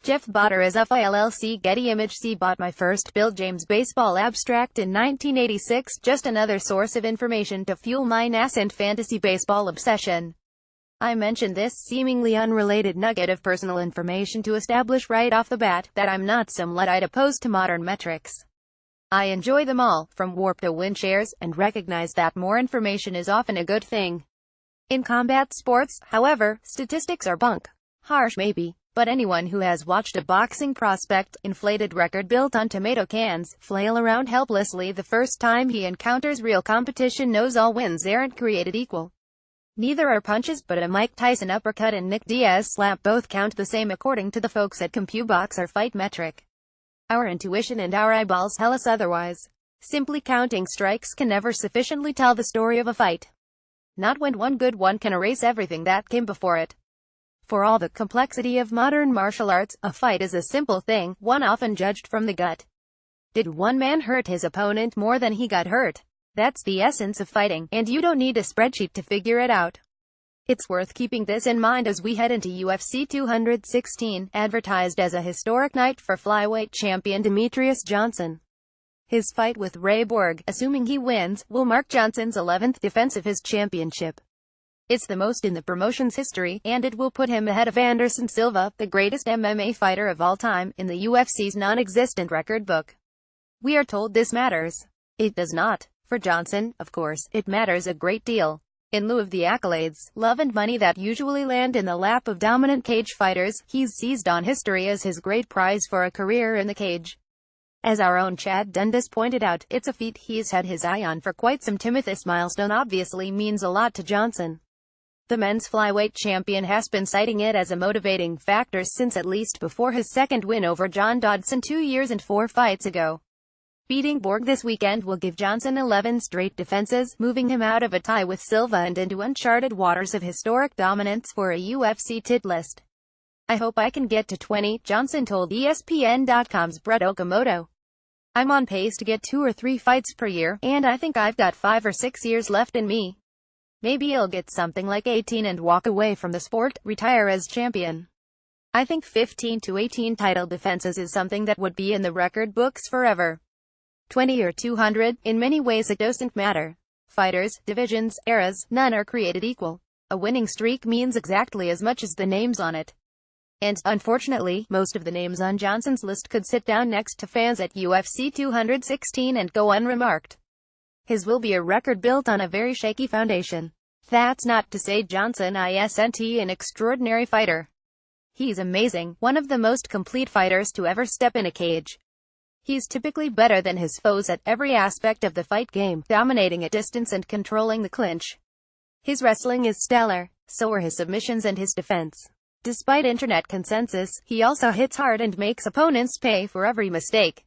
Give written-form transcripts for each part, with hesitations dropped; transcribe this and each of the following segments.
BottariZuffa LLCGetty ImagesI bought my first Bill James baseball abstract in 1986, just another source of information to fuel my nascent fantasy baseball obsession. I mentioned this seemingly unrelated nugget of personal information to establish right off the bat that I'm not some Luddite opposed to modern metrics. I enjoy them all, from WARP to win shares, and recognize that more information is often a good thing. In combat sports, however, statistics are bunk. Harsh maybe, but anyone who has watched a boxing prospect, inflated record built on tomato cans, flail around helplessly the first time he encounters real competition knows all wins aren't created equal. Neither are punches, but a Mike Tyson uppercut and Nick Diaz slap both count the same according to the folks at CompuBox or Fight Metric. Our intuition and our eyeballs tell us otherwise. Simply counting strikes can never sufficiently tell the story of a fight. Not when one good one can erase everything that came before it. For all the complexity of modern martial arts, a fight is a simple thing, one often judged from the gut. Did one man hurt his opponent more than he got hurt? That's the essence of fighting, and you don't need a spreadsheet to figure it out. It's worth keeping this in mind as we head into UFC 216, advertised as a historic night for flyweight champion Demetrious Johnson. His fight with Ray Borg, assuming he wins, will mark Johnson's 11th defense of his championship. It's the most in the promotion's history, and it will put him ahead of Anderson Silva, the greatest MMA fighter of all time, in the UFC's non-existent record book. We are told this matters. It does not. For Johnson, of course, it matters a great deal. In lieu of the accolades, love and money that usually land in the lap of dominant cage fighters, he's seized on history as his great prize for a career in the cage. As our own Chad Dundas pointed out, it's a feat he's had his eye on for quite some time. This milestone obviously means a lot to Johnson. The men's flyweight champion has been citing it as a motivating factor since at least before his second win over John Dodson 2 years and 4 fights ago. Beating Borg this weekend will give Johnson 11 straight defenses, moving him out of a tie with Silva and into uncharted waters of historic dominance for a UFC tit list. I hope I can get to 20, Johnson told ESPN.com's Brett Okamoto. I'm on pace to get 2 or 3 fights per year, and I think I've got 5 or 6 years left in me. Maybe I'll get something like 18 and walk away from the sport, retire as champion. I think 15 to 18 title defenses is something that would be in the record books forever. 20 or 200, in many ways it doesn't matter. Fighters, divisions, eras, none are created equal. A winning streak means exactly as much as the names on it. And, unfortunately, most of the names on Johnson's list could sit down next to fans at UFC 216 and go unremarked. His will be a record built on a very shaky foundation. That's not to say Johnson isn't an extraordinary fighter. He's amazing, one of the most complete fighters to ever step in a cage. He's typically better than his foes at every aspect of the fight game, dominating at distance and controlling the clinch. His wrestling is stellar, so are his submissions and his defense. Despite internet consensus, he also hits hard and makes opponents pay for every mistake.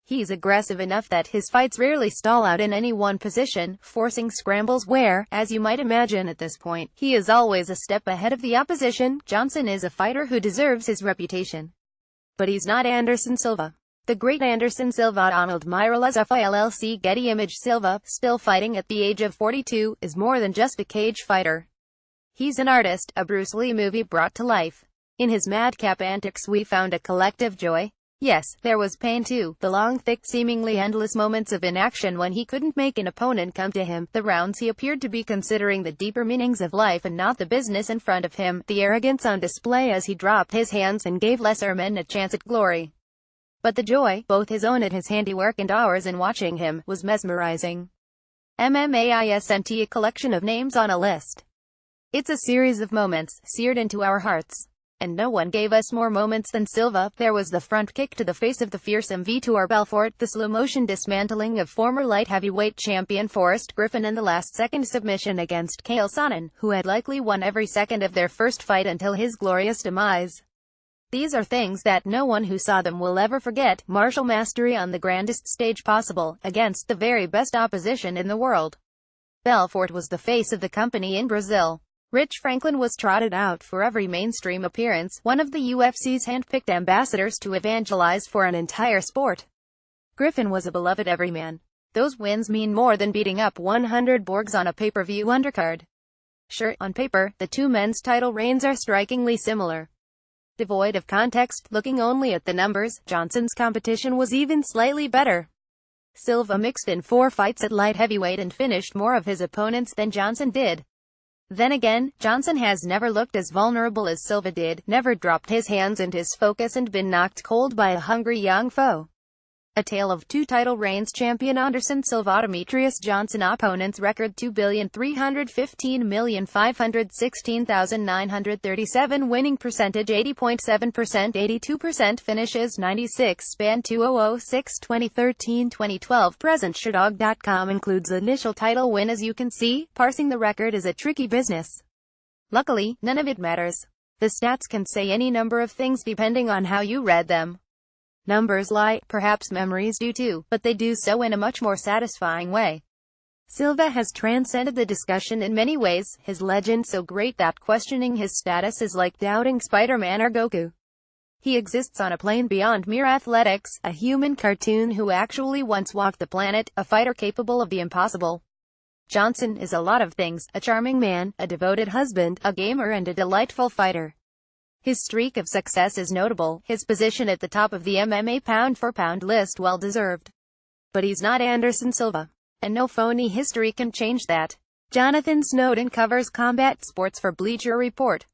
He's aggressive enough that his fights rarely stall out in any one position, forcing scrambles where, as you might imagine at this point, he is always a step ahead of the opposition. Johnson is a fighter who deserves his reputation. But he's not Anderson Silva. The great Anderson Silva. BottariZuffa LLCGetty ImagesI Silva, still fighting at the age of 42, is more than just a cage fighter. He's an artist, a Bruce Lee movie brought to life. In his madcap antics we found a collective joy. Yes, there was pain too, the long, thick, seemingly endless moments of inaction when he couldn't make an opponent come to him, the rounds he appeared to be considering the deeper meanings of life and not the business in front of him, the arrogance on display as he dropped his hands and gave lesser men a chance at glory. But the joy, both his own at his handiwork and ours in watching him, was mesmerizing. MMA isn't a collection of names on a list. It's a series of moments, seared into our hearts. And no one gave us more moments than Silva. There was the front kick to the face of the fearsome Vitor Belfort, the slow-motion dismantling of former light heavyweight champion Forrest Griffin, and the last-second submission against Chael Sonnen, who had likely won every second of their first fight until his glorious demise. These are things that no one who saw them will ever forget. Martial mastery on the grandest stage possible, against the very best opposition in the world. Belfort was the face of the company in Brazil. Rich Franklin was trotted out for every mainstream appearance, one of the UFC's hand-picked ambassadors to evangelize for an entire sport. Griffin was a beloved everyman. Those wins mean more than beating up 100 Borgs on a pay-per-view undercard. Sure, on paper, the two men's title reigns are strikingly similar. Devoid of context, looking only at the numbers, Johnson's competition was even slightly better. Silva mixed in 4 fights at light heavyweight and finished more of his opponents than Johnson did. Then again, Johnson has never looked as vulnerable as Silva did, never dropped his hands and his focus and been knocked cold by a hungry young foe. A tale of 2 title reigns. Champion Anderson Silva. Demetrious Johnson. Opponents record 2,315,516,937. Winning percentage 80.7%, 82%. Finishes 96. Span 2006, 2013, 2012. Present. Sherdog.com includes the initial title win. As you can see, parsing the record is a tricky business. Luckily, none of it matters. The stats can say any number of things depending on how you read them. Numbers lie, perhaps memories do too, but they do so in a much more satisfying way. Silva has transcended the discussion in many ways, his legend so great that questioning his status is like doubting Spider-Man or Goku. He exists on a plane beyond mere athletics, a human cartoon who actually once walked the planet, a fighter capable of the impossible. Johnson is a lot of things: a charming man, a devoted husband, a gamer and a delightful fighter. His streak of success is notable, his position at the top of the MMA pound-for-pound list well-deserved. But he's not Anderson Silva. And no phony history can change that. Jonathan Snowden covers combat sports for Bleacher Report.